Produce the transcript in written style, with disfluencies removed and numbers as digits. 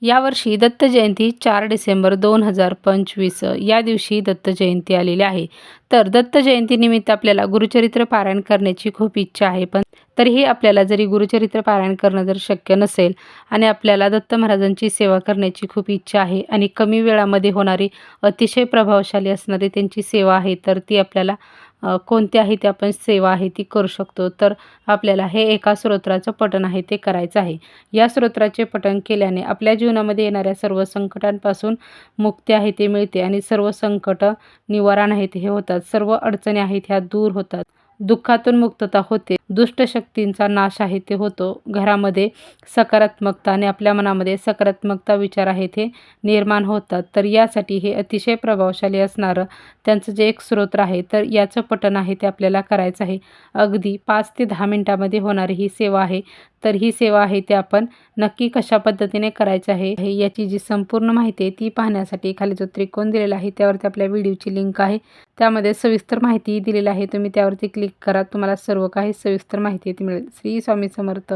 यावर्षी दत्त जयंती 4 डिसेंबर 2025 या दिवशी दत्त जयंती आलेली आहे. तर दत्त जयंतीनिमित्त आपल्याला गुरुचरित्र पारायण करण्याची खूप इच्छा आहे. पण तरीही आपल्याला जरी गुरुचरित्र पारायण करणं जर शक्य नसेल आणि आपल्याला दत्त महाराजांची सेवा करण्याची खूप इच्छा आहे आणि कमी वेळामध्ये होणारी अतिशय प्रभावशाली असणारी त्यांची सेवा आहे, तर ती आपल्याला कोणती ती आपण सेवा आहे ती करू शकतो. तर आपल्याला हे एका स्तोत्राचं पठण आहे ते करायचं आहे. या स्तोत्राचे पठण केल्याने आपल्या जीवनामध्ये येणाऱ्या सर्व संकटांपासून मुक्ती आहे ते मिळते आणि सर्व संकट निवारण आहेत हे होतात. सर्व अडचणी आहेत ह्या दूर होतात. दुःखातून मुक्तता होते. दुष्ट शक्तींचा नाश आहे ते होतो. घरामध्ये सकारात्मकता आणि आपल्या मनामध्ये सकारात्मकता विचार आहेत हे निर्माण होतात. तर यासाठी हे अतिशय प्रभावशाली असणारं त्यांचं जे एक स्तोत्र आहे, तर याचं पठण आहे ते आपल्याला करायचं आहे. अगदी 5 ते 10 मिनिटामध्ये होणारी ही सेवा आहे. तर ही सेवा आहे ते आपण नक्की कशा पद्धतीने करायचं आहे याची जी संपूर्ण माहिती आहे ती पाहण्यासाठी खाली जो त्रिकोण दिलेला आहे त्यावरती आपल्या व्हिडिओची लिंक आहे. त्यामध्ये सविस्तर माहिती दिलेली आहे. तुम्ही त्यावरती क्लिक करा. तुम्हाला सर्व काही सविस्तर माहिती ती मिळेल. श्री स्वामी समर्थ.